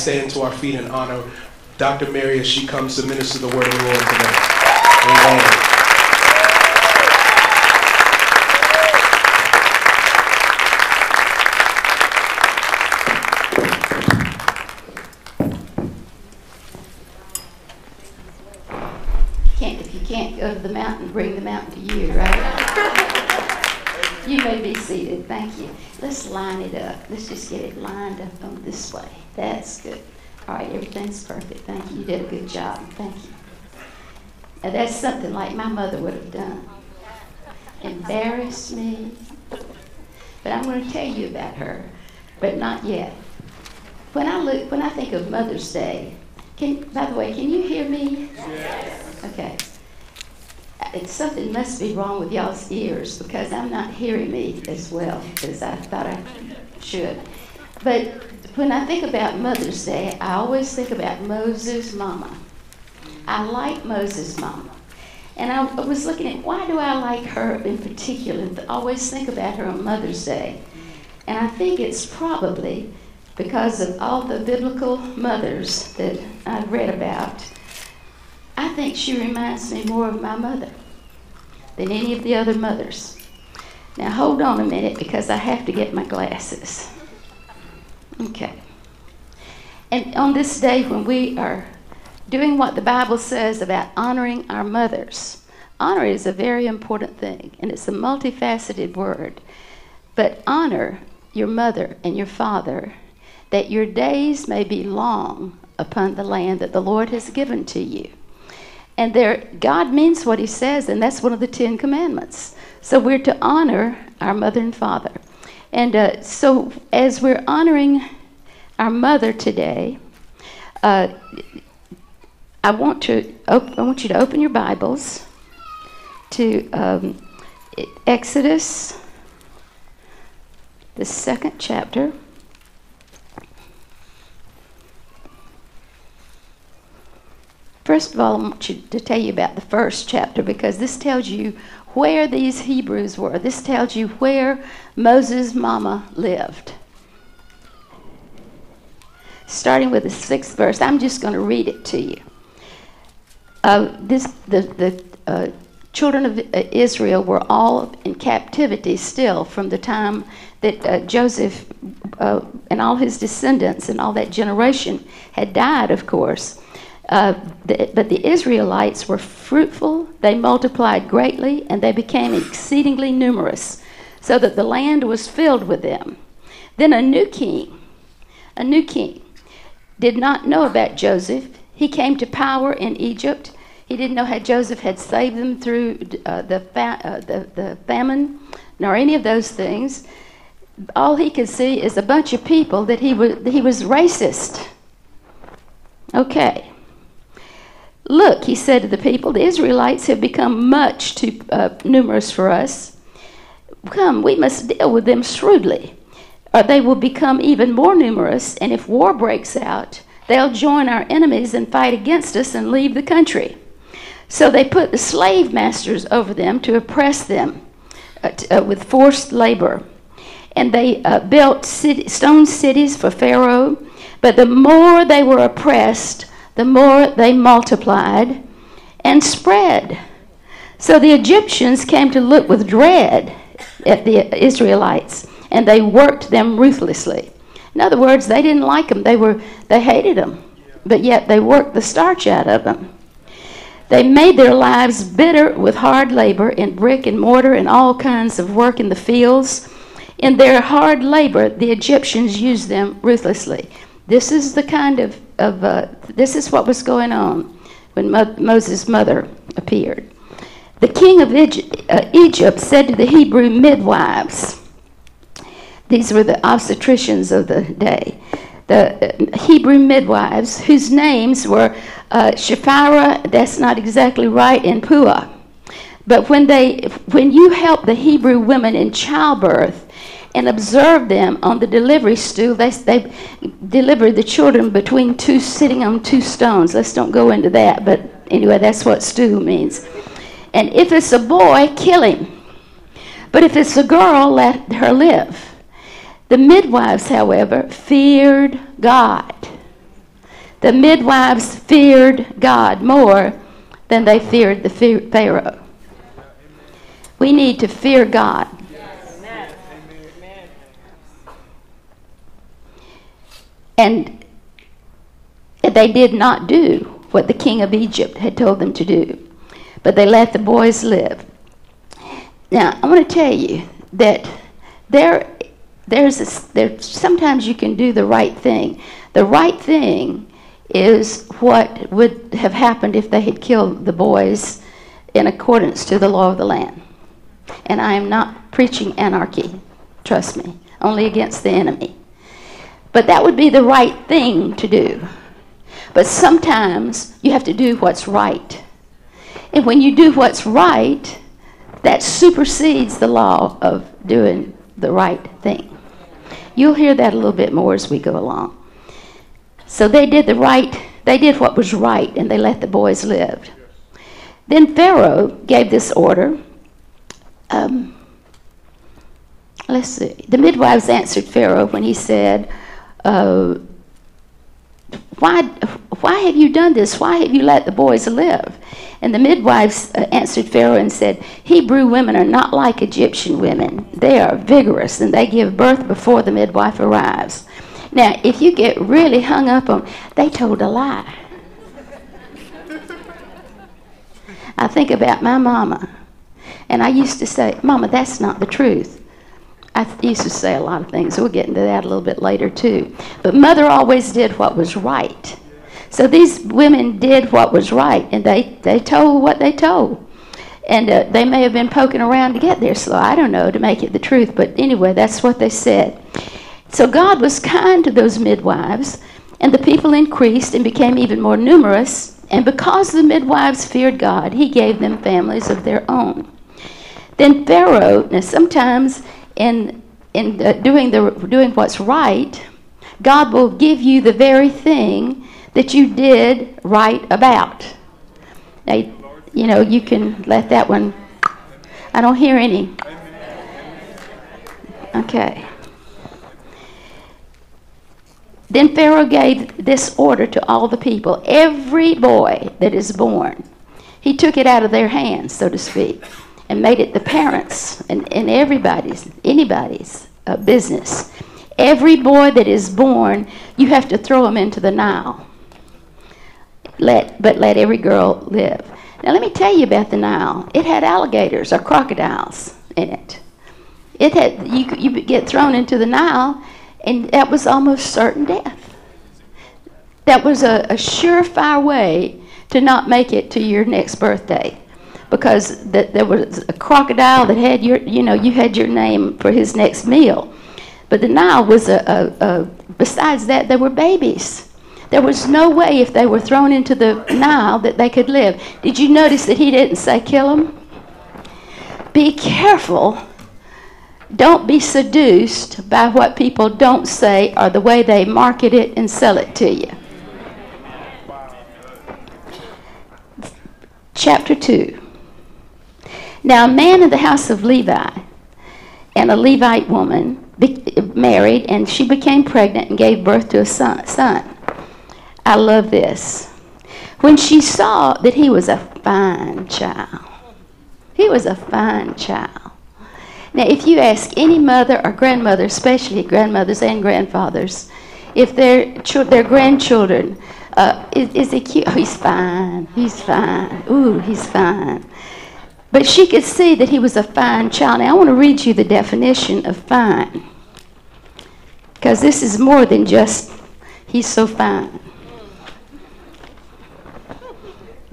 stand to our feet and honor Dr. Mary as she comes to minister the word of the Lord today. Amen. If you can't go to the mountain, bring the mountain to you, right? You may be seated. Thank you. Let's line it up. Let's just get it lined up on this way. That's good. All right, everything's perfect. Thank you. You did a good job. Thank you. Now, that's something like my mother would have done. Embarrass me. But I'm going to tell you about her, but not yet. When I think of Mother's Day, by the way, can you hear me? Yes. Okay. Something must be wrong with y'all's ears because I'm not hearing me as well as I thought I should. But when I think about Mother's Day, I always think about Moses' mama. I like Moses' mama. And I was looking at why do I like her in particular, and always think about her on Mother's Day. And I think it's probably because of all the biblical mothers that I've read about. I think she reminds me more of my mother than any of the other mothers. Now hold on a minute because I have to get my glasses. Okay. And on this day when we are doing what the Bible says about honoring our mothers, honor is a very important thing, and it's a multifaceted word. But honor your mother and your father, that your days may be long upon the land that the Lord has given to you. And God means what he says, and that's one of the 10 commandments. So we're to honor our mother and father. And so as we're honoring our mother today, I want you to open your Bibles to Exodus, the 2nd chapter. First of all, I want to tell you about the 1st chapter because this tells you where these Hebrews were. This tells you where Moses' mama lived. Starting with the 6th verse, I'm just going to read it to you. The children of Israel were all in captivity still from the time that Joseph and all his descendants and all that generation had died, of course. But the Israelites were fruitful, they multiplied greatly, and they became exceedingly numerous, so that the land was filled with them. Then a new king, did not know about Joseph. He came to power in Egypt. He didn't know how Joseph had saved them through the famine, nor any of those things. All he could see is a bunch of people that he was racist. Okay. Look, he said to the people, the Israelites have become much too numerous for us. Come, we must deal with them shrewdly, or they will become even more numerous, and if war breaks out, they'll join our enemies and fight against us and leave the country. So they put the slave masters over them to oppress them with forced labor. And they built stone cities for Pharaoh, but the more they were oppressed, the more they multiplied and spread. So the Egyptians came to look with dread at the Israelites, and they worked them ruthlessly. In other words, they didn't like them. They hated them, but yet they worked the starch out of them. They made their lives bitter with hard labor in brick and mortar and all kinds of work in the fields. In their hard labor, the Egyptians used them ruthlessly. This is the kind of this is what was going on when Moses' mother appeared. The king of Egypt said to the Hebrew midwives, these were the obstetricians of the day, the Hebrew midwives, whose names were Shiphrah, that's not exactly right, and Puah. But when you help the Hebrew women in childbirth and observe them on the delivery stool, they delivered the children sitting on 2 stones. Let's don't go into that, but anyway, that's what stool means. And if it's a boy, kill him. But if it's a girl, let her live. The midwives, however, feared God. The midwives feared God more than they feared the Pharaoh. We need to fear God. And they did not do what the king of Egypt had told them to do, but they let the boys live. Now, I want to tell you that sometimes you can do the right thing. The right thing is what would have happened if they had killed the boys in accordance to the law of the land. And I am not preaching anarchy, trust me, only against the enemy. But that would be the right thing to do. But sometimes you have to do what's right. And when you do what's right, that supersedes the law of doing the right thing. You'll hear that a little bit more as we go along. So they did what was right, and they let the boys live. Then Pharaoh gave this order. Let's see. The midwives answered Pharaoh when he said, why have you done this? Why have you let the boys live? And the midwives answered Pharaoh and said, Hebrew women are not like Egyptian women. They are vigorous, and they give birth before the midwife arrives. Now, if you get really hung up on, they told a lie. I think about my mama, and I used to say, Mama, that's not the truth. I used to say a lot of things. We'll get into that a little bit later, too. But Mother always did what was right. So these women did what was right, and they told what they told. And they may have been poking around to get there slow, I don't know, to make it the truth. But anyway, that's what they said. So God was kind to those midwives, and the people increased and became even more numerous. And because the midwives feared God, he gave them families of their own. Then Pharaoh, now sometimes in doing what's right, God will give you the very thing that you did right about. Now, you know, you can let that one, I don't hear any. Okay. Then Pharaoh gave this order to all the people. Every boy that is born, he took it out of their hands, so to speak, and made it the parents' and anybody's business. Every boy that is born, you have to throw him into the Nile. But let every girl live. Now let me tell you about the Nile. It had alligators or crocodiles in it. It had you get thrown into the Nile, and that was almost certain death. That was a surefire way to not make it to your next birthday, because there was a crocodile that had you had your name for his next meal. But the Nile was besides that, there were babies. There was no way if they were thrown into the Nile that they could live. Did you notice that he didn't say kill them? Be careful. Don't be seduced by what people don't say or the way they market it and sell it to you. Chapter 2. Now a man in the house of Levi and a Levite woman married, and she became pregnant and gave birth to a son. I love this. When she saw that he was a fine child. He was a fine child. Now, if you ask any mother or grandmother, especially grandmothers and grandfathers, if their grandchildren, is he cute? Oh, he's fine. He's fine. Ooh, he's fine. But she could see that he was a fine child. Now, I want to read you the definition of fine, because this is more than just he's so fine.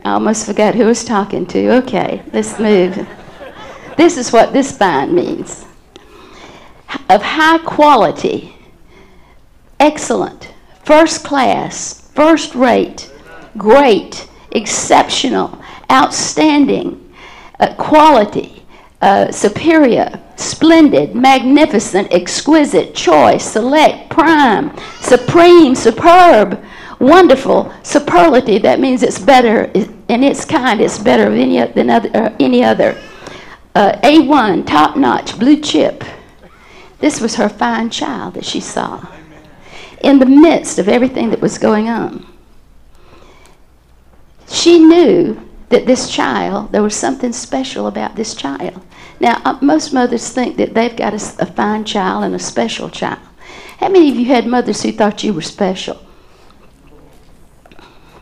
I almost forgot who I was talking to. Okay, let's move. This is what this fine means. Of high quality, excellent, first class, first rate, great, exceptional, outstanding, quality, superior, splendid, magnificent, exquisite, choice, select, prime, supreme, superb, wonderful, superlative. That means it's better in its kind. It's better than any other. A1, top notch, blue chip. This was her fine child that she saw in the midst of everything that was going on. she knew that this child, there was something special about this child. Now, most mothers think that they've got a fine child and a special child. How many of you had mothers who thought you were special?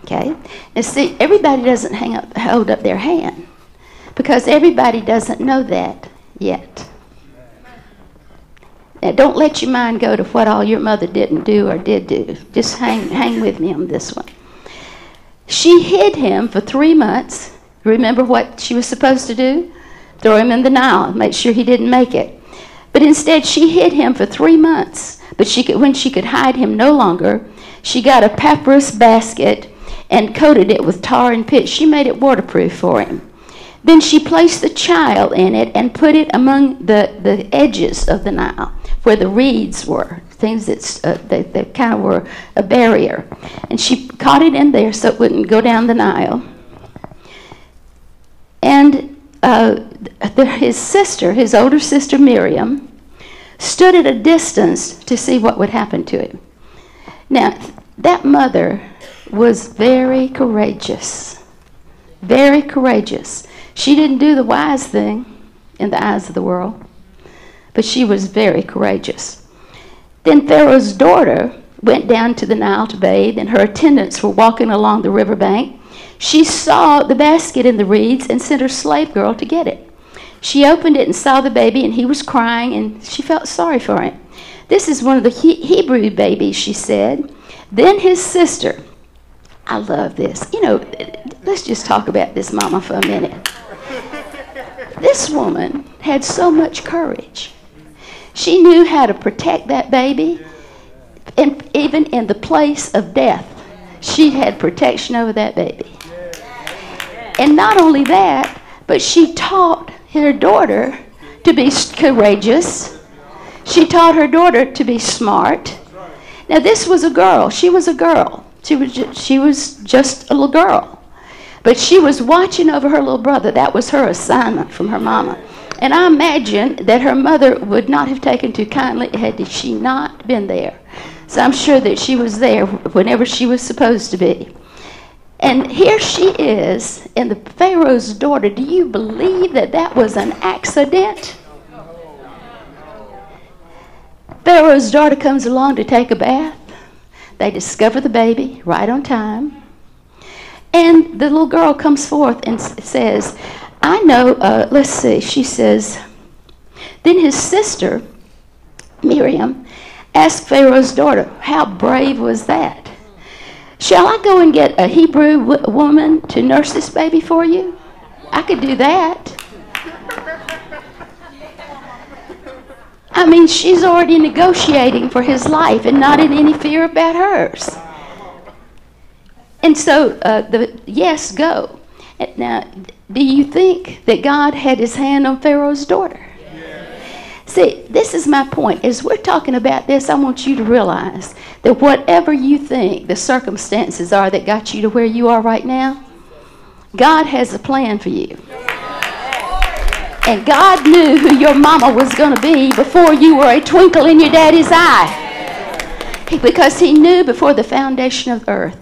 Okay. Now, see, everybody doesn't hold up their hand because everybody doesn't know that yet. Now, don't let your mind go to what all your mother didn't do or did do. Just hang with me on this one. She hid him for 3 months. Remember what she was supposed to do? Throw him in the Nile, make sure he didn't make it. But instead, she hid him for 3 months. But when she could hide him no longer, she got a papyrus basket and coated it with tar and pitch. She made it waterproof for him. Then she placed the child in it and put it among the edges of the Nile, where the reeds were, things that kind of were a barrier. And she caught it in there so it wouldn't go down the Nile. And his sister, his older sister Miriam, stood at a distance to see what would happen to him. Now, that mother was very courageous. Very courageous. She didn't do the wise thing in the eyes of the world, but she was very courageous. Then Pharaoh's daughter went down to the Nile to bathe, and her attendants were walking along the riverbank. She saw the basket in the reeds and sent her slave girl to get it. She opened it and saw the baby, and he was crying, and she felt sorry for him. This is one of the Hebrew babies, she said. Then his sister, I love this. You know, let's just talk about this mama for a minute. This woman had so much courage. She knew how to protect that baby, and even in the place of death, she had protection over that baby. And not only that, but she taught her daughter to be courageous. She taught her daughter to be smart. Now, this was a girl. She was a girl. She was just a little girl. But she was watching over her little brother. That was her assignment from her mama. And I imagine that her mother would not have taken too kindly had she not been there. So I'm sure that she was there whenever she was supposed to be. And here she is, and the Pharaoh's daughter. Do you believe that that was an accident? Pharaoh's daughter comes along to take a bath. They discover the baby right on time. And the little girl comes forth and says, I know, let's see, she says, then his sister, Miriam, asked Pharaoh's daughter, how brave was that? Shall I go and get a Hebrew woman to nurse this baby for you? I could do that. I mean, she's already negotiating for his life and not in any fear about hers. And so, yes, go. Now, do you think that God had his hand on Pharaoh's daughter? See, this is my point. As we're talking about this, I want you to realize that whatever you think the circumstances are that got you to where you are right now, God has a plan for you. And God knew who your mama was going to be before you were a twinkle in your daddy's eye. Because he knew before the foundation of the earth.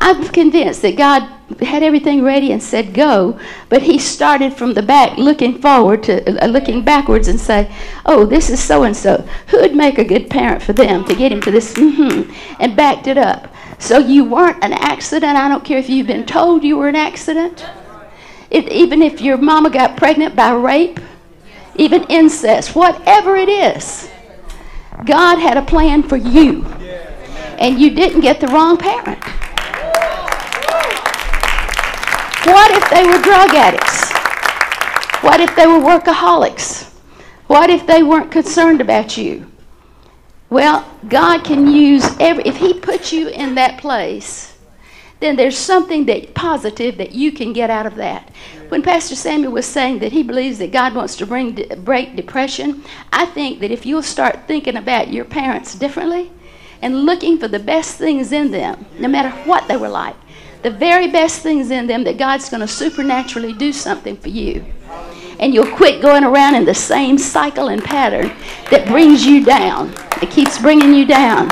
I'm convinced that God had everything ready and said go, but he started from the back looking forward to looking backwards and say, oh, this is so-and-so. Who would make a good parent for them to get him to this, and backed it up. So you weren't an accident. I don't care if you've been told you were an accident. Even if your mama got pregnant by rape, even incest, whatever it is, God had a plan for you. And you didn't get the wrong parent. What if they were drug addicts? What if they were workaholics? What if they weren't concerned about you? Well, God can use if he puts you in that place, then there's something positive that you can get out of that. When Pastor Samuel was saying that he believes that God wants to break depression, I think that if you'll start thinking about your parents differently and looking for the best things in them, no matter what they were like, the very best things in them, that God's going to supernaturally do something for you. And you'll quit going around in the same cycle and pattern that brings you down. It keeps bringing you down.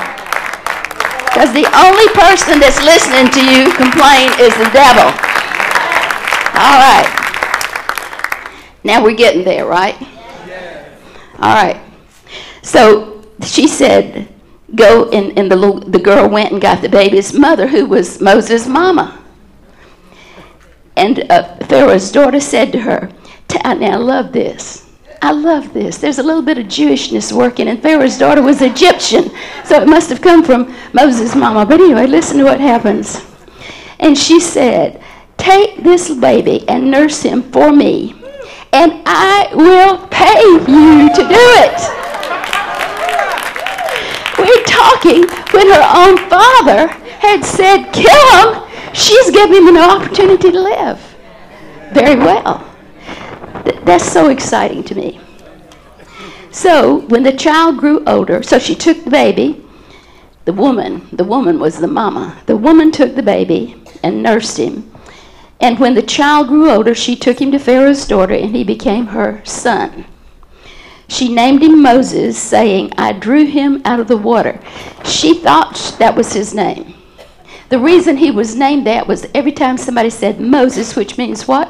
Because the only person that's listening to you complain is the devil. All right. Now we're getting there, right? All right. So she said, go, and the girl went and got the baby's mother, who was Moses' mama. And Pharaoh's daughter said to her, now I love this. I love this. There's a little bit of Jewishness working, and Pharaoh's daughter was Egyptian, so it must have come from Moses' mama. But anyway, listen to what happens. And she said, take this baby and nurse him for me, and I will pay you to do it. We're talking when her own father had said, kill him. She's giving him an opportunity to live. Very well. That's so exciting to me. So when the child grew older, so she took the baby. The woman was the mama. The woman took the baby and nursed him. And when the child grew older, she took him to Pharaoh's daughter, and he became her son. She named him Moses, saying, I drew him out of the water. She thought that was his name. The reason he was named that was every time somebody said Moses, which means what?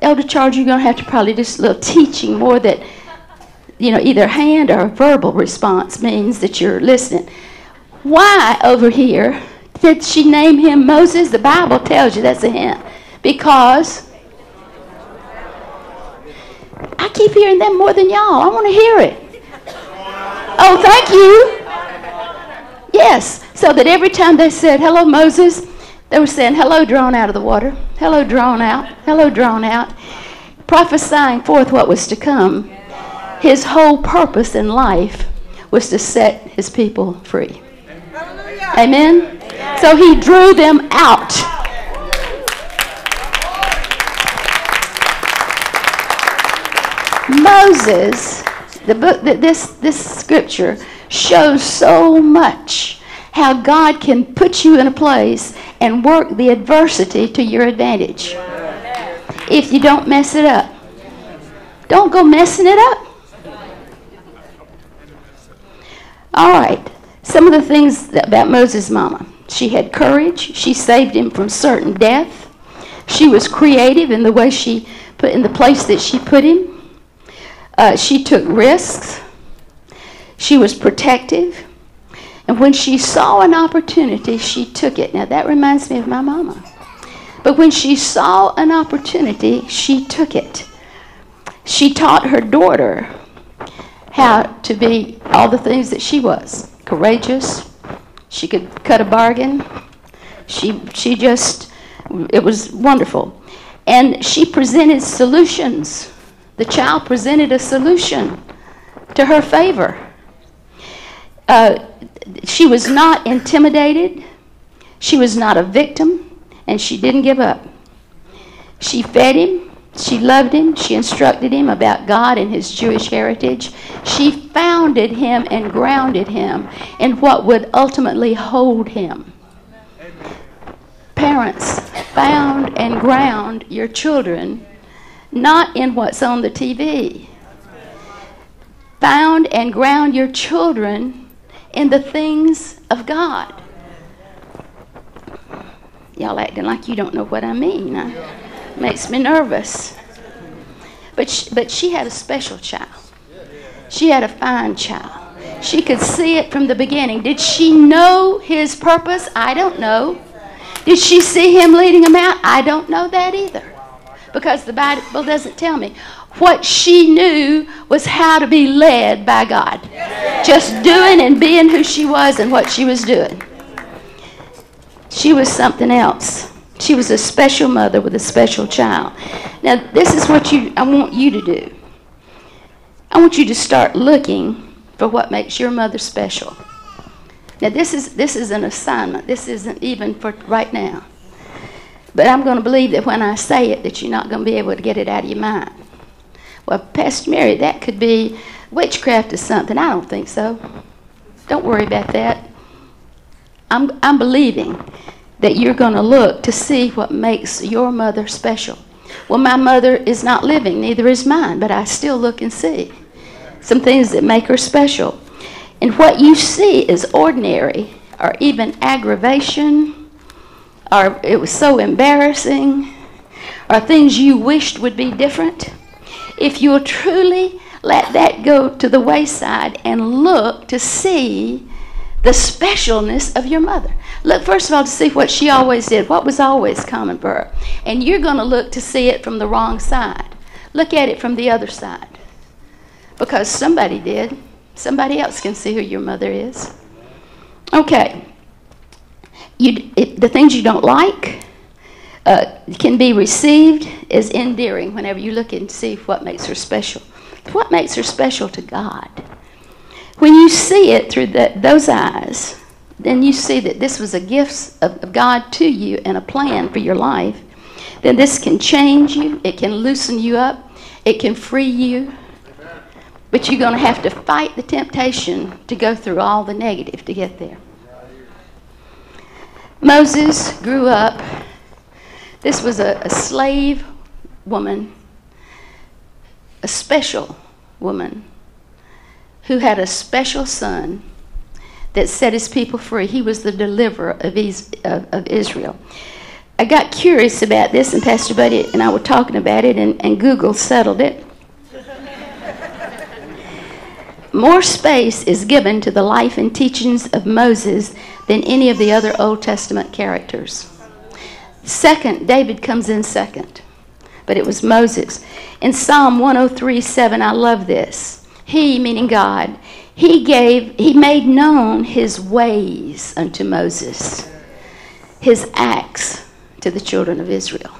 Elder Charles, you're going to have to probably do a little teaching more that, either hand or verbal response means that you're listening. Why over here did she name him Moses? The Bible tells you that's a hint. Because I keep hearing them more than y'all. I want to hear it. Oh, thank you. Yes, so that every time they said, hello, Moses, they were saying, hello, drawn out of the water. Hello, drawn out. Hello, drawn out. Prophesying forth what was to come. His whole purpose in life was to set his people free. Amen? So he drew them out. Moses, the book, this scripture shows so much how God can put you in a place and work the adversity to your advantage. If you don't mess it up. Don't go messing it up. All right. Some of the things about Moses' mama. She had courage. She saved him from certain death. She was creative in the way she put in the place that she put him. She took risks. She was protective. And when she saw an opportunity, she took it. Now, that reminds me of my mama. But when she saw an opportunity, she took it. She taught her daughter how to be all the things that she was. Courageous. She could cut a bargain. It was wonderful. And she presented solutions. The child presented a solution to her favor. She was not intimidated. She was not a victim, and she didn't give up. She fed him. She loved him. She instructed him about God and his Jewish heritage. She founded him and grounded him in what would ultimately hold him. Parents, found and ground your children not in what's on the TV. Found and ground your children in the things of God. Y'all acting like you don't know what I mean. Makes me nervous. But she had a special child. She had a fine child. She could see it from the beginning. Did she know his purpose? I don't know. Did she see him leading them out? I don't know that either. Because the Bible doesn't tell me. What she knew was how to be led by God. Just doing and being who she was and what she was doing. She was something else. She was a special mother with a special child. Now, this is what I want you to do. I want you to start looking for what makes your mother special. Now, this is an assignment. This isn't even for right now. But I'm going to believe that when I say it, that you're not going to be able to get it out of your mind. Well, Pastor Mary, that could be witchcraft or something. I don't think so. Don't worry about that. I'm believing that you're going to look to see what makes your mother special. Well, my mother is not living, neither is mine, but I still look and see some things that make her special. And what you see as ordinary or even aggravation, or it was so embarrassing, or things you wished would be different, if you'll truly let that go to the wayside and look to see the specialness of your mother. Look, first of all, to see what she always did, what was always common for her. And you're going to look to see it from the wrong side. Look at it from the other side. Because somebody did. Somebody else can see who your mother is. Okay. The things you don't like can be received as endearing whenever you look and see what makes her special. What makes her special to God? When you see it through those eyes, then you see that this was a gift of God to you and a plan for your life. Then this can change you. It can loosen you up. It can free you. But you're going to have to fight the temptation to go through all the negative to get there. Moses grew up. This was a slave woman, a special woman, who had a special son that set his people free. He was the deliverer of Israel. I got curious about this, and Pastor Buddy and I were talking about it, and Google settled it. More space is given to the life and teachings of Moses than any of the other Old Testament characters. Second, David comes in second, but it was Moses. In Psalm 103:7, I love this. He, meaning God, he made known his ways unto Moses, his acts to the children of Israel.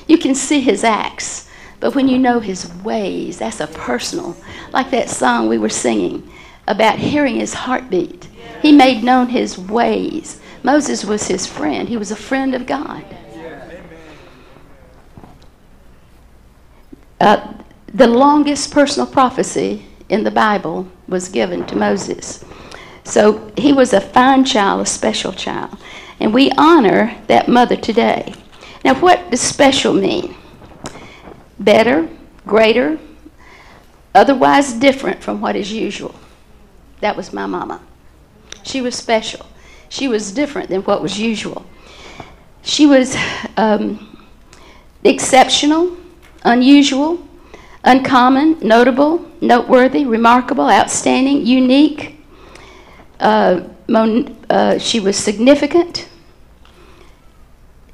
You can see his acts, but when you know his ways, that's a personal, like that song we were singing about hearing his heartbeat. He made known his ways. Moses was his friend. He was a friend of God. The longest personal prophecy in the Bible was given to Moses. So he was a fine child, a special child. And we honor that mother today. Now, what does special mean? Better, greater, otherwise different from what is usual. That was my mama. She was special. She was different than what was usual. She was exceptional, unusual, uncommon, notable, noteworthy, remarkable, outstanding, unique. She was significant.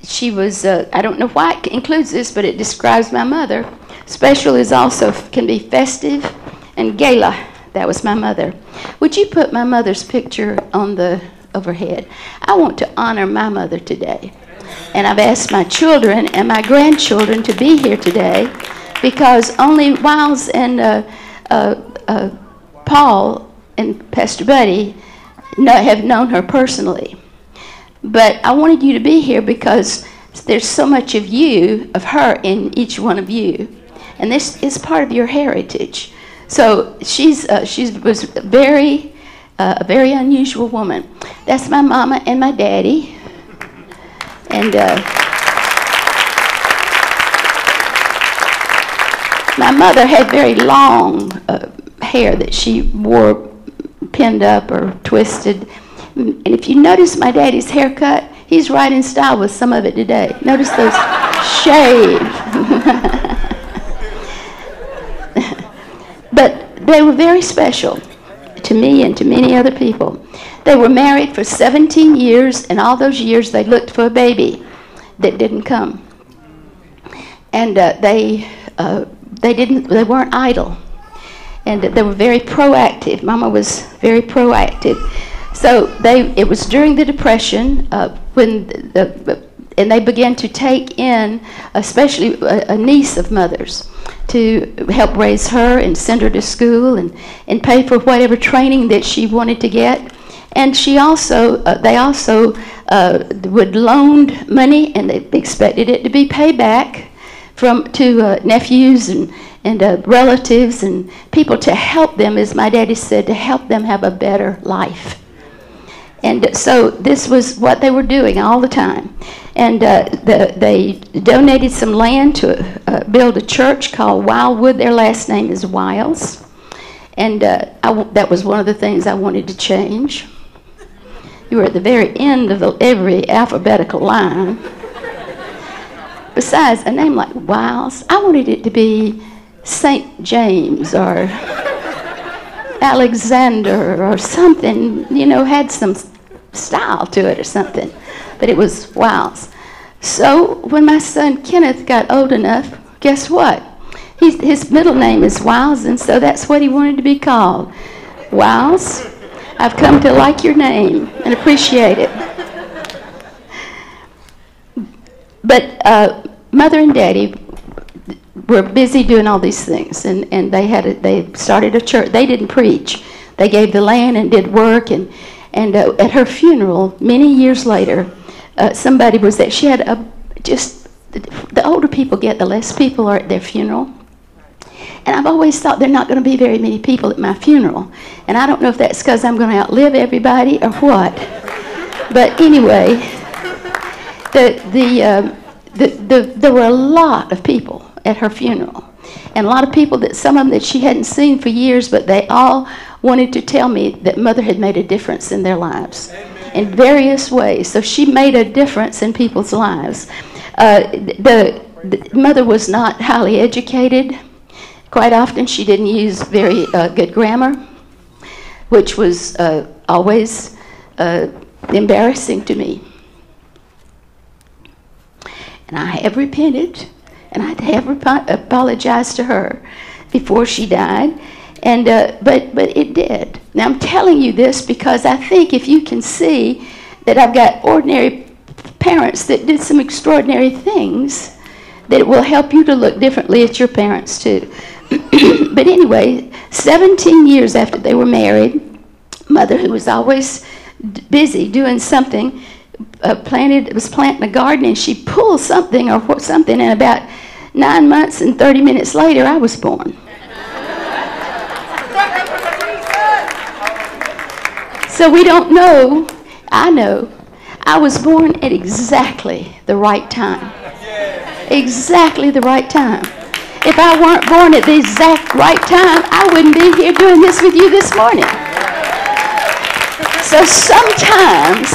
She was, I don't know why it includes this, but it describes my mother. Special is also, can be festive and gala. That was my mother. Would you put my mother's picture on the overhead? I want to honor my mother today. And I've asked my children and my grandchildren to be here today, because only Wiles and Paul and Pastor Buddy have known her personally. But I wanted you to be here because there's so much of you, of her, in each one of you. And this is part of your heritage. So she was a very unusual woman. That's my mama and my daddy. And my mother had very long hair that she wore pinned up or twisted. And if you notice my daddy's haircut, he's right in style with some of it today. Notice those shaved. But they were very special to me and to many other people. They were married for 17 years, and all those years they looked for a baby that didn't come. And they weren't idle. And they were very proactive. Mama was very proactive. So it was during the Depression and they began to take in, especially a niece of mother's, to help raise her and send her to school and pay for whatever training that she wanted to get. And they also would loan money, and they expected it to be paid back to nephews and relatives and people to help them, as my daddy said, to help them have a better life. And so this was what they were doing all the time. And they donated some land to build a church called Wildwood. Their last name is Wiles. And that was one of the things I wanted to change. You were at the very end of every alphabetical line. Besides, a name like Wiles, I wanted it to be St. James or Alexander or something, you know, had some style to it or something. But it was Wiles. So when my son Kenneth got old enough, guess what? His middle name is Wiles, and so that's what he wanted to be called. Wiles, I've come to like your name and appreciate it. But Mother and Daddy were busy doing all these things, and they started a church. They didn't preach. They gave the land and did work, and at her funeral many years later, somebody was there. She had the older people get, the less people are at their funeral. And I've always thought there are not going to be very many people at my funeral. And I don't know if that's because I'm going to outlive everybody or what. But anyway, there were a lot of people at her funeral. And a lot of people, some of them that she hadn't seen for years, but they all wanted to tell me that Mother had made a difference in their lives. Amen. In various ways. So she made a difference in people's lives. The Mother was not highly educated. Quite often she didn't use very good grammar, which was always embarrassing to me. And I have repented, and I have apologized to her before she died, and but it did. Now I'm telling you this because I think if you can see that I've got ordinary parents that did some extraordinary things, that it will help you to look differently at your parents too. But anyway, 17 years after they were married, Mother, who was always busy doing something, was planting a garden, and she pulled something, and about 9 months and 30 minutes later, I was born. So we don't know. I know. I was born at exactly the right time. Exactly the right time. If I weren't born at the exact right time, I wouldn't be here doing this with you this morning. So sometimes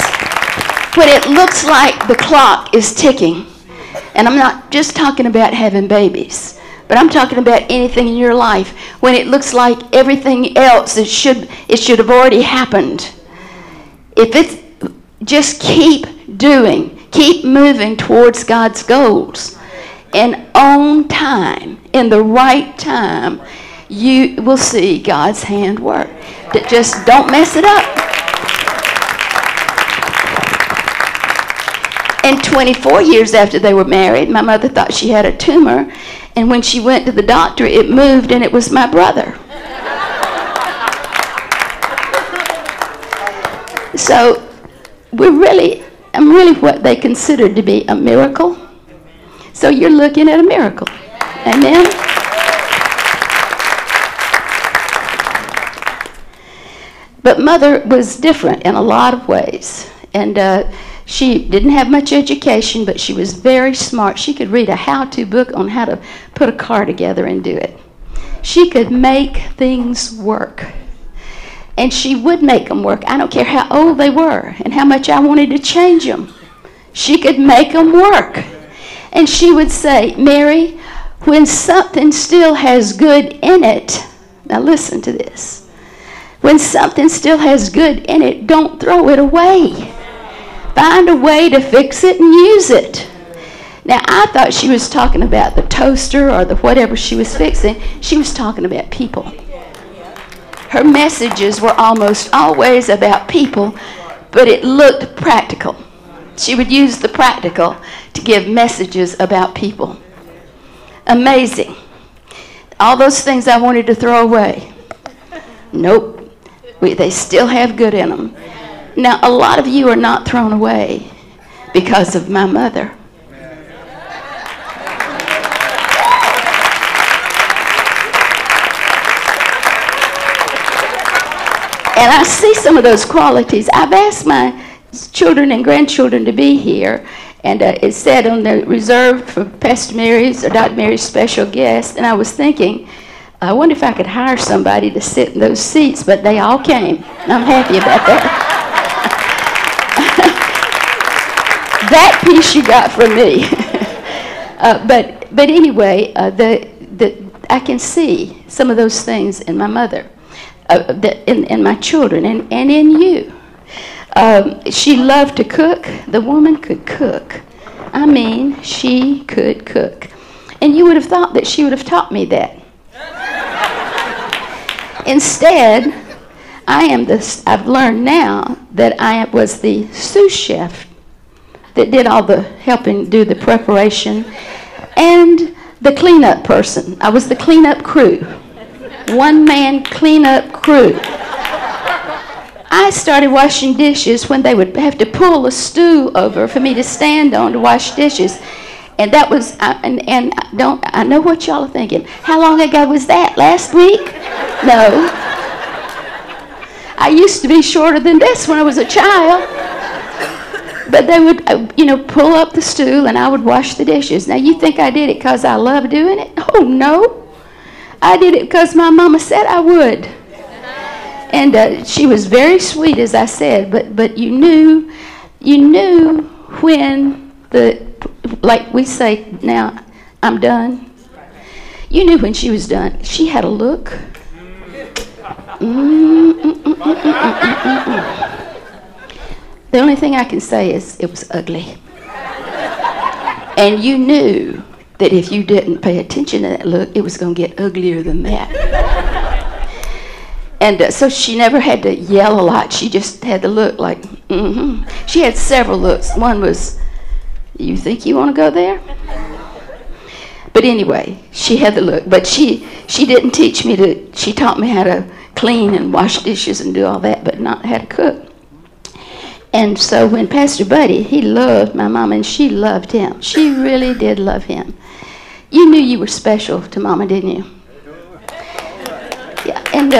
when it looks like the clock is ticking, and I'm not just talking about having babies, but I'm talking about anything in your life, when it looks like everything else it should have already happened. If it's just keep moving towards God's goals. And on time, in the right time, you will see God's hand work. Just don't mess it up. And 24 years after they were married, my mother thought she had a tumor. And when she went to the doctor, it moved, and it was my brother. So I'm really what they considered to be a miracle. So you're looking at a miracle. Amen? But Mother was different in a lot of ways. And she didn't have much education, but she was very smart. She could read a how-to book on how to put a car together and do it. She could make things work. And she would make them work. I don't care how old they were and how much I wanted to change them. She could make them work. And she would say, Mary, when something still has good in it, now listen to this. When something still has good in it, don't throw it away. Find a way to fix it and use it. Now, I thought she was talking about the toaster or the whatever she was fixing. She was talking about people. Her messages were almost always about people, but it looked practical. She would use the practical to give messages about people. Amazing. All those things I wanted to throw away. Nope. They still have good in them. Now, a lot of you are not thrown away because of my mother. And I see some of those qualities. I've asked my children and grandchildren to be here, and it said on the reserved for Pastor Mary's or Dr. Mary's special guest, and I was thinking, I wonder if I could hire somebody to sit in those seats, but they all came. And I'm happy about that. That piece you got from me. But anyway, I can see some of those things in my mother, in my children, and in you. She loved to cook. The woman could cook. I mean, she could cook. And you would have thought that she would have taught me that. Instead, I've learned now that I was the sous chef that did all the helping do the preparation, and the cleanup person. I was the cleanup crew. One-man cleanup crew. I started washing dishes when they would have to pull a stool over for me to stand on to wash dishes. And that was, I know what y'all are thinking. How long ago was that? Last week? No. I used to be shorter than this when I was a child. But they would, pull up the stool and I would wash the dishes. Now, you think I did it because I love doing it? Oh, no. I did it because my mama said I would. And she was very sweet, as I said, but you knew when like we say now, I'm done. You knew when she was done. She had a look. The only thing I can say is it was ugly. And you knew that if you didn't pay attention to that look, it was going to get uglier than that. And so she never had to yell a lot. She just had to look like, She had several looks. One was, you think you want to go there? But anyway, she had the look. But she didn't teach me she taught me how to clean and wash dishes and do all that, but not how to cook. And so when Pastor Buddy, he loved my mama and she loved him. She really did love him. You knew you were special to Mama, didn't you? Yeah, and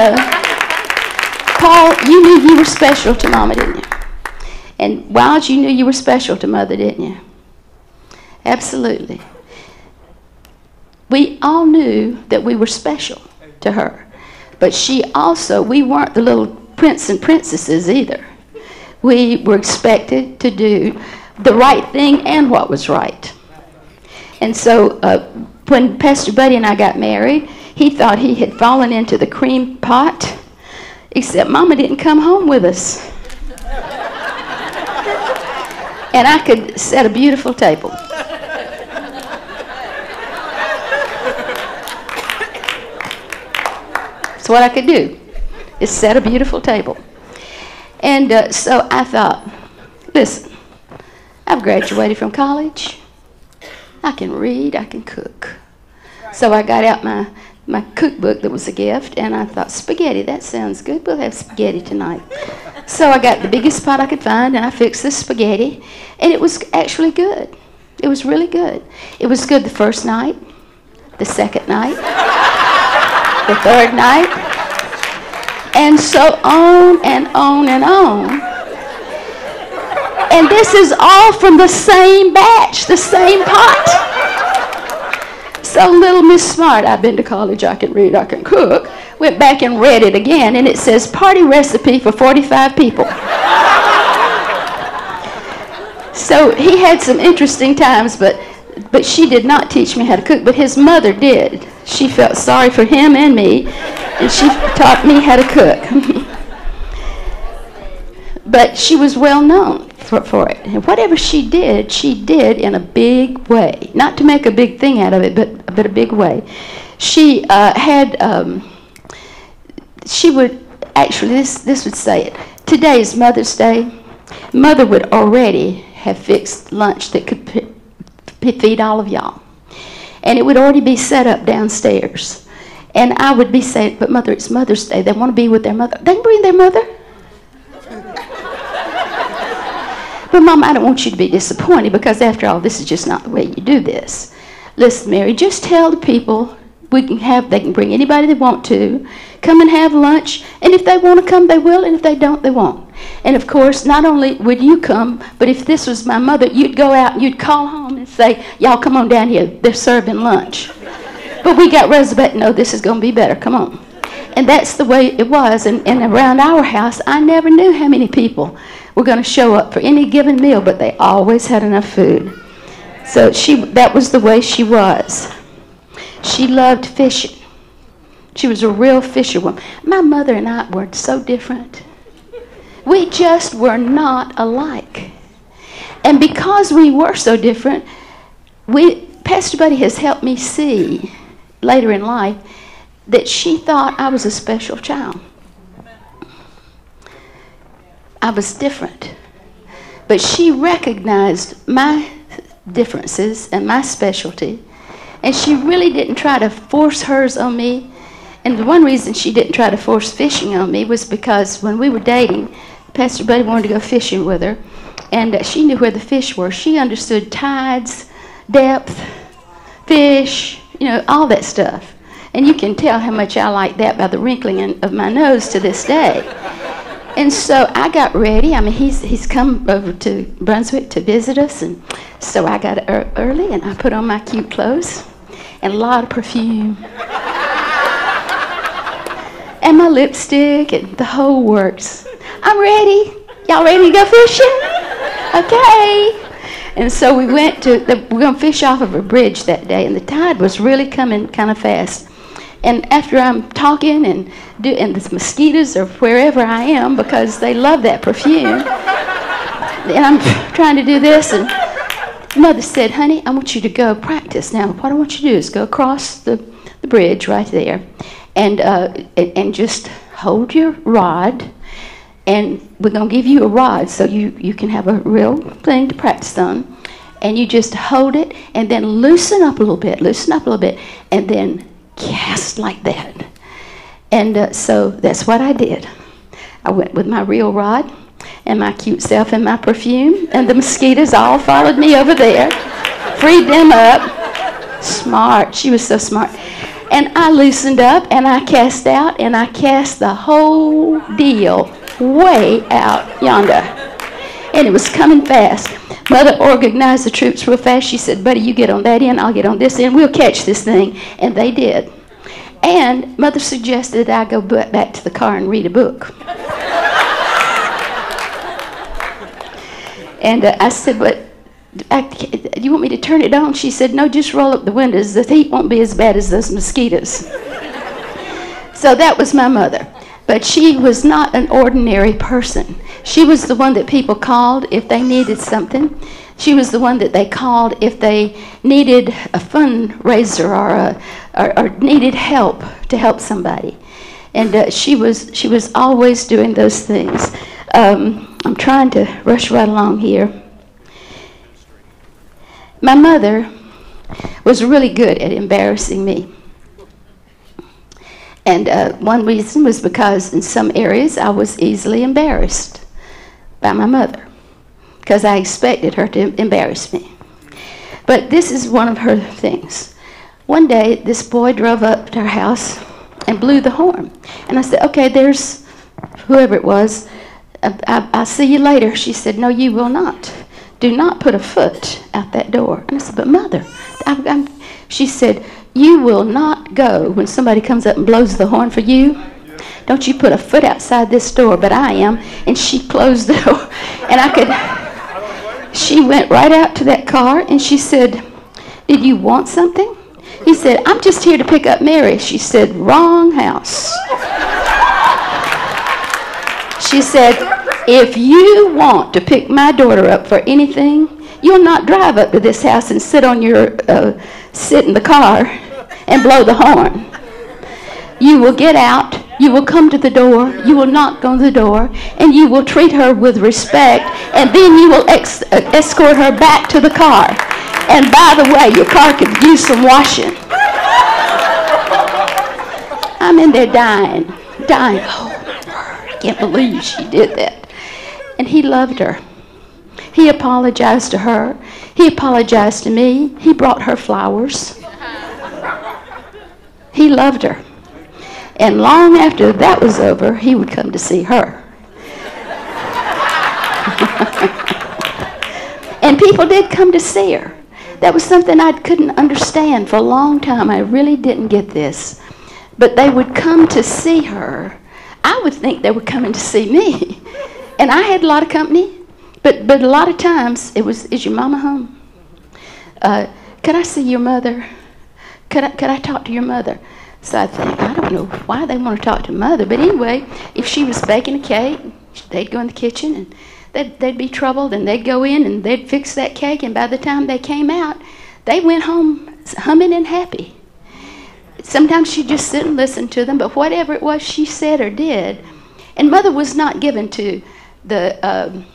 Paul, you knew you were special to Mama, didn't you? And Wiles, you knew you were special to Mother, didn't you? Absolutely. We all knew that we were special to her. But we weren't the little prince and princesses either. We were expected to do the right thing and what was right. And so when Pastor Buddy and I got married, he thought he had fallen into the cream pot, except Mama didn't come home with us. And I could set a beautiful table. That's what I could do, is set a beautiful table. And so I thought, listen, I've graduated from college. I can read, I can cook. So I got out my cookbook that was a gift, and I thought, spaghetti, that sounds good. We'll have spaghetti tonight. So I got the biggest pot I could find, and I fixed the spaghetti, and it was actually good. It was really good. It was good the first night, the second night, the third night, and so on and on and on. And this is all from the same batch, the same pot. So little Miss Smart, I've been to college, I can read, I can cook, went back and read it again, and it says party recipe for 45 people. So he had some interesting times, but she did not teach me how to cook, but his mother did. She felt sorry for him and me, and she taught me how to cook. But she was well known for it. And whatever she did in a big way. Not to make a big thing out of it, but a big way. She she would, actually, this would say it. Today is Mother's Day. Mother would already have fixed lunch that could feed all of y'all. And it would already be set up downstairs. And I would be saying, but Mother, it's Mother's Day. They want to be with their mother. They can bring their mother. But Mom, I don't want you to be disappointed, because after all, this is just not the way you do this. Listen, Mary, just tell the people they can bring anybody they want to, come and have lunch, and if they want to come, they will, and if they don't, they won't. And of course, not only would you come, but if this was my mother, you'd go out and you'd call home and say, y'all come on down here, they're serving lunch. But we got reservation, no, this is going to be better, come on. And that's the way it was. And around our house, I never knew how many people were going to show up for any given meal, but they always had enough food. So that was the way she was. She loved fishing. She was a real fisherwoman. My mother and I were so different. We just were not alike. And because we were so different, Pastor Buddy has helped me see later in life that she thought I was a special child. I was different. But she recognized my differences and my specialty, and she really didn't try to force hers on me. And the one reason she didn't try to force fishing on me was because when we were dating, Pastor Buddy wanted to go fishing with her, and she knew where the fish were. She understood tides, depth, fish, all that stuff. And you can tell how much I like that by the wrinkling of my nose to this day. And so I got ready. I mean, he's come over to Brunswick to visit us, and so I got early, and I put on my cute clothes and a lot of perfume and my lipstick and the whole works. I'm ready. Y'all ready to go fishing? Okay. And so we're going to fish off of a bridge that day, and the tide was really coming kind of fast. And after I'm talking and the mosquitoes are wherever I am because they love that perfume, and I'm trying to do this, and Mother said, honey, I want you to go practice. Now, what I want you to do is go across the bridge right there and just hold your rod, and we're going to give you a rod so you can have a real thing to practice on. And you just hold it and then loosen up a little bit, and then cast like that. And so that's what I did. I went with my real rod and my cute self and my perfume, and the mosquitoes all followed me over there, freed them up. Smart. She was so smart. And I loosened up and I cast out, and I cast the whole deal way out yonder. And it was coming fast. Mother organized the troops real fast. She said, Buddy, you get on that end, I'll get on this end. We'll catch this thing. And they did. And Mother suggested I go back to the car and read a book. And I said, but you want me to turn it on? She said, no, just roll up the windows. The heat won't be as bad as those mosquitoes. So that was my mother. But she was not an ordinary person. She was the one that people called if they needed something. She was the one that they called if they needed a fundraiser or needed help to help somebody. And she was always doing those things. I'm trying to rush right along here. My mother was really good at embarrassing me. And one reason was because in some areas I was easily embarrassed by my mother, because I expected her to embarrass me. But this is one of her things. One day, this boy drove up to our house and blew the horn. And I said, okay, there's whoever it was. I'll see you later. She said, no, you will not. Do not put a foot out that door. And I said, but Mother, she said, you will not go when somebody comes up and blows the horn for you. Don't you put a foot outside this door, but I am. And she closed the door. And she went right out to that car, and she said, did you want something? He said, I'm just here to pick up Mary. She said, wrong house. She said, if you want to pick my daughter up for anything, you'll not drive up to this house and sit in the car and blow the horn. You will get out, you will come to the door, you will knock on the door, and you will treat her with respect, and then you will escort her back to the car. And by the way, your car could use some washing. I'm in there dying. Oh my word, I can't believe she did that. And he loved her. He apologized to her. He apologized to me. He brought her flowers. He loved her. And long after that was over, he would come to see her. And people did come to see her. That was something I couldn't understand for a long time. I really didn't get this. But they would come to see her. I would think they were coming to see me. And I had a lot of company, but a lot of times it was, is your mama home? Could I see your mother? Could I talk to your mother? So I think, I don't know why they want to talk to mother, but anyway, if she was baking a cake, they'd go in the kitchen and they'd be troubled, and they'd go in and they'd fix that cake, and by the time they came out, they went home humming and happy. Sometimes she'd just sit and listen to them, but whatever it was she said or did, and mother was not given to the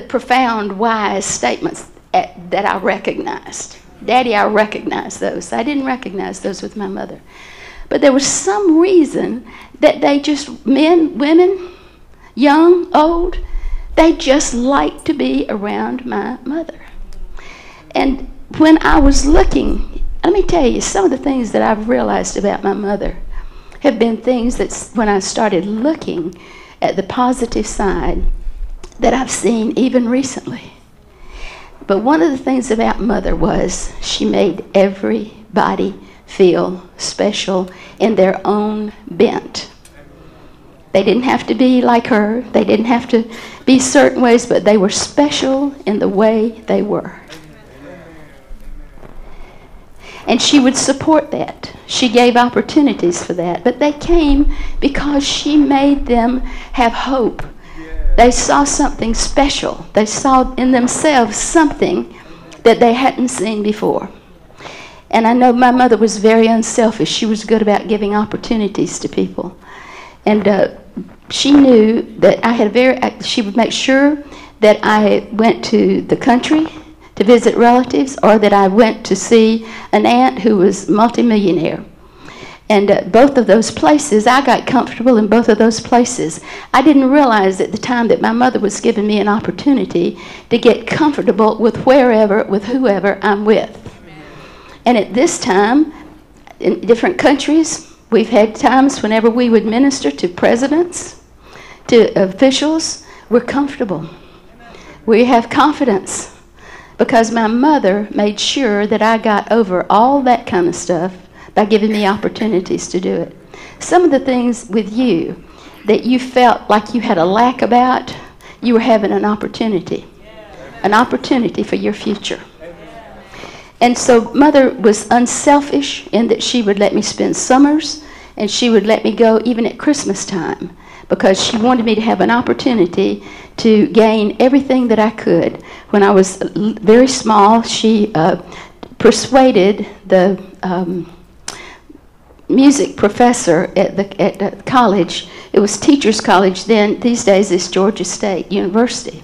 profound, wise statements that I recognized. Daddy, I recognized those. I didn't recognize those with my mother. But there was some reason that they just, men, women, young, old, they just liked to be around my mother. And when I was looking, let me tell you, some of the things that I've realized about my mother have been things that when I started looking at the positive side that I've seen even recently. But one of the things about mother was she made everybody feel special in their own bent. They didn't have to be like her. They didn't have to be certain ways, but they were special in the way they were. And she would support that. She gave opportunities for that. But they came because she made them have hope. They saw something special. They saw in themselves something that they hadn't seen before. And I know my mother was very unselfish. She was good about giving opportunities to people. And she knew that she would make sure that I went to the country to visit relatives, or that I went to see an aunt who was multimillionaire. And both of those places, I got comfortable in both of those places. I didn't realize at the time that my mother was giving me an opportunity to get comfortable with wherever, with whoever I'm with. And at this time, in different countries, we've had times whenever we would minister to presidents, to officials, we're comfortable. We have confidence because my mother made sure that I got over all that kind of stuff by giving me opportunities to do it. Some of the things with you that you felt like you had a lack about, you were having an opportunity for your future. And so mother was unselfish in that she would let me spend summers, and she would let me go even at Christmas time, because she wanted me to have an opportunity to gain everything that I could. When I was very small, she persuaded the music professor at the college. It was Teachers College then. These days it's Georgia State University.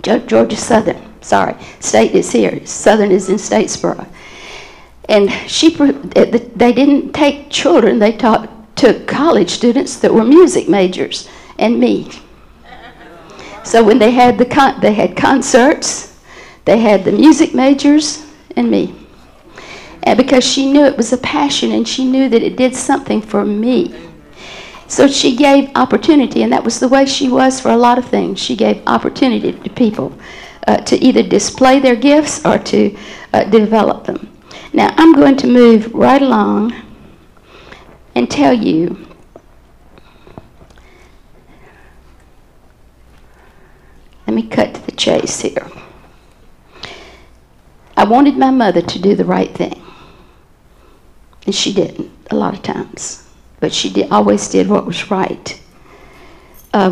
Georgia Southern. Sorry, State is here. Southern is in Statesboro. And they didn't take children. They took college students that were music majors and me. So when they had they had concerts, they had the music majors and me. And because she knew it was a passion, and she knew that it did something for me. So she gave opportunity, and that was the way she was for a lot of things. She gave opportunity to people to either display their gifts or to develop them. Now, I'm going to move right along and tell you let me cut to the chase here. I wanted my mother to do the right thing. And she didn't a lot of times. But she always did what was right. I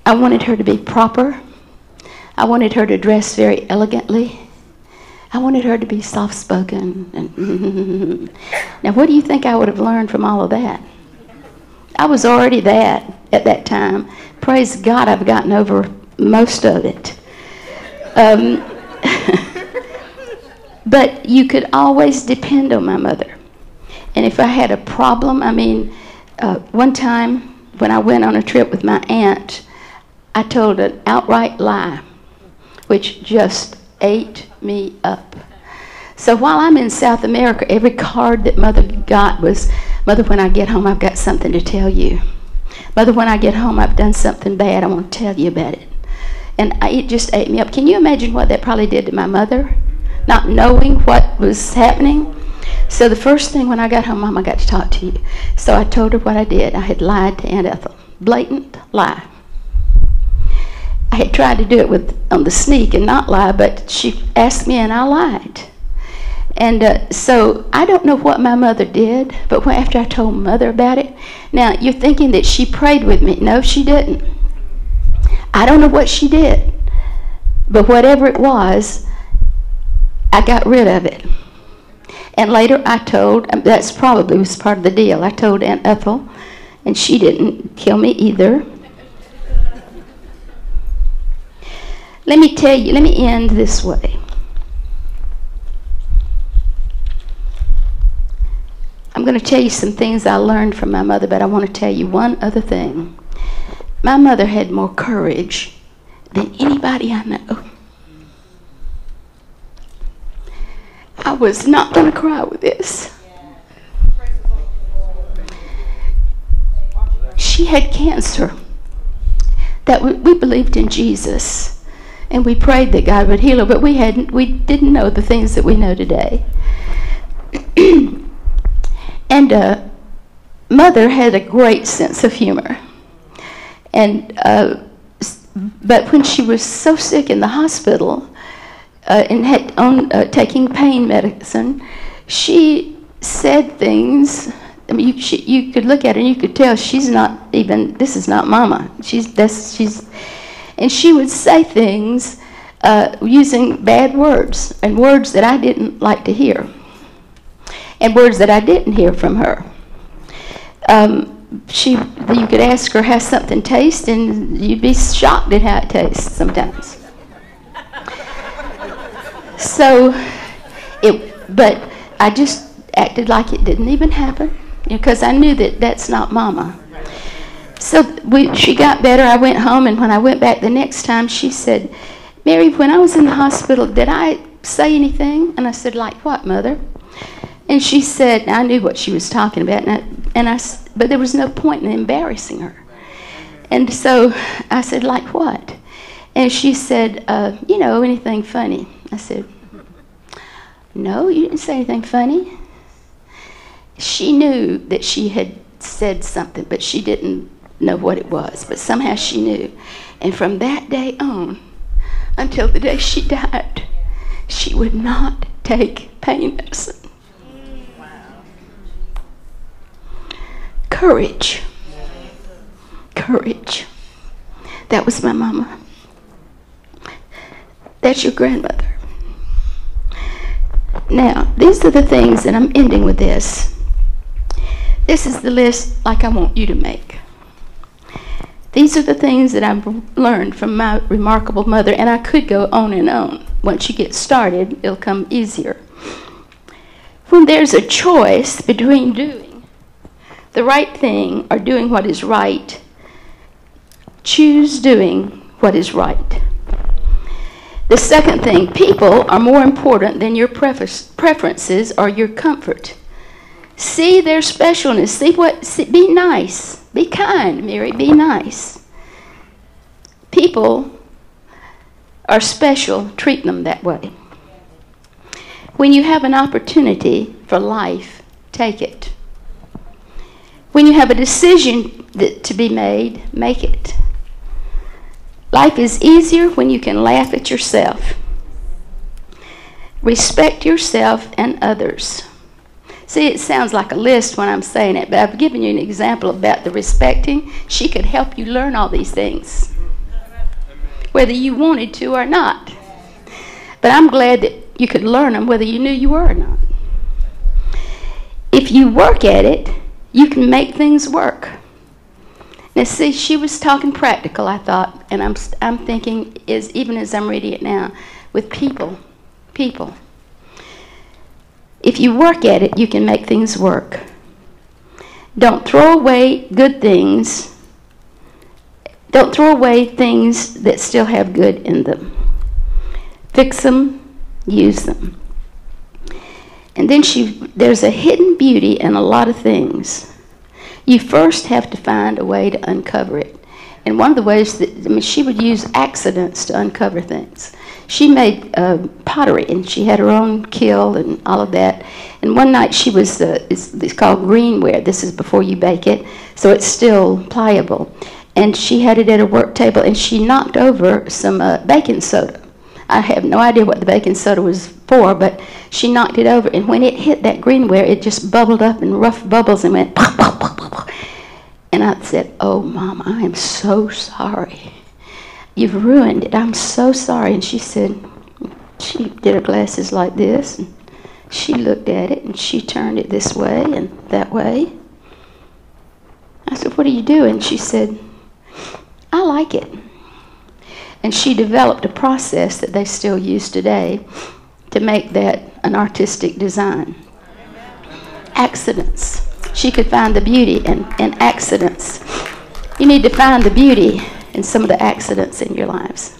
wanted her to be proper. I wanted her to dress very elegantly. I wanted her to be soft-spoken. Now, what do you think I would have learned from all of that? I was already that at that time. Praise God, I've gotten over most of it. But you could always depend on my mother. And if I had a problem, one time when I went on a trip with my aunt, I told an outright lie, which just ate me up. So while I'm in South America, every card that Mother got was, Mother, when I get home, I've got something to tell you. Mother, when I get home, I've done something bad. I want to tell you about it. And it just ate me up. Can you imagine what that probably did to my mother? Not knowing what was happening. So the first thing when I got home, Mom, I got to talk to you. So I told her what I did. I had lied to Aunt Ethel. blatant lie. I had tried to do it on the sneak and not lie, but she asked me and I lied. And so I don't know what my mother did, but after I told Mother about it, now you're thinking that she prayed with me. No, she didn't. I don't know what she did, but whatever it was, I got rid of it. And later I told, that's probably was part of the deal, I told Aunt Ethel, and she didn't kill me either. Let me tell you, let me end this way. I'm going to tell you some things I learned from my mother, but I want to tell you one other thing. My mother had more courage than anybody I know. I was not going to cry with this. She had cancer. That we believed in Jesus, and we prayed that God would heal her, but we didn't know the things that we know today. And Mother had a great sense of humor. And but when she was so sick in the hospital and had taking pain medicine, she said things. I mean, you could look at her and you could tell she's not even. This is not Mama. And she would say things using bad words and words that I didn't like to hear, and words that I didn't hear from her. You could ask her how something tastes, and you'd be shocked at how it tastes sometimes. But I just acted like it didn't even happen, because I knew that that's not Mama. So she got better. I went home, and when I went back the next time, she said, "Mary, when I was in the hospital, did I say anything?" And I said, "Like what, Mother?" And she said, I knew what she was talking about, but there was no point in embarrassing her. And so I said, "Like what?" And she said, anything funny?" I said, "No, you didn't say anything funny." She knew that she had said something, but she didn't know what it was. But somehow she knew. And from that day on, until the day she died, she would not take pain medicine. Courage. Courage. That was my mama. That's your grandmother. Now, these are the things, and I'm ending with this. This is the list like I want you to make. These are the things that I've learned from my remarkable mother, and I could go on and on. Once you get started, it'll come easier. When there's a choice between doing the right thing or doing what is right, choose doing what is right. The second thing, people are more important than your preferences or your comfort. See their specialness. Be nice. Be kind, Mary. Be nice. People are special. Treat them that way. When you have an opportunity for life, take it. When you have a decision to be made, make it. Life is easier when you can laugh at yourself. Respect yourself and others. See, it sounds like a list when I'm saying it, but I've given you an example about the respecting. She could help you learn all these things, whether you wanted to or not. But I'm glad that you could learn them whether you knew you were or not. If you work at it, you can make things work. Now, see, she was talking practical, I thought, and I'm thinking, even as I'm reading it now, with people. If you work at it, you can make things work. Don't throw away good things. Don't throw away things that still have good in them. Fix them, use them. And then there's a hidden beauty in a lot of things. You first have to find a way to uncover it. And one of the ways that, I mean, she would use accidents to uncover things. She made pottery, and she had her own kiln and all of that. And one night she was, it's called greenware. This is before you bake it, so it's still pliable. And she had it at her work table, and she knocked over some baking soda. I have no idea what the baking soda was for, but she knocked it over, and when it hit that greenware, it just bubbled up in rough bubbles and went pop, pop, pop, pop, pop. And I said, "Oh, Mom, I am so sorry. You've ruined it. I'm so sorry." And she said, she did her glasses like this, and she looked at it, and she turned it this way and that way. I said, "What are you doing?" She said, "I like it." And she developed a process that they still use today to make that an artistic design. Accidents. She could find the beauty in accidents. You need to find the beauty in some of the accidents in your lives.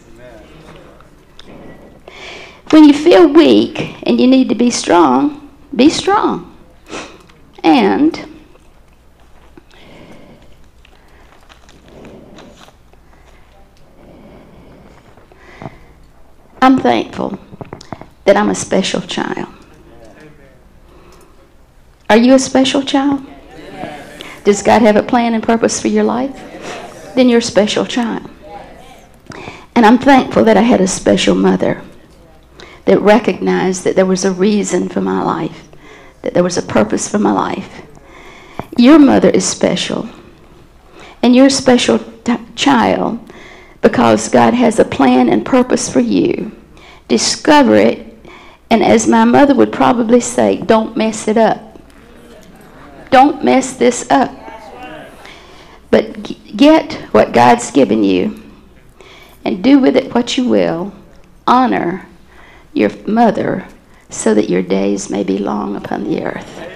When you feel weak and you need to be strong, be strong. And I'm thankful that I'm a special child. Are you a special child? Does God have a plan and purpose for your life? Then you're a special child. And I'm thankful that I had a special mother that recognized that there was a reason for my life, that there was a purpose for my life. Your mother is special. And you're a special child because God has a plan and purpose for you. Discover it, and as my mother would probably say, don't mess it up. Don't mess this up. But get what God's given you and do with it what you will. Honor your mother so that your days may be long upon the earth.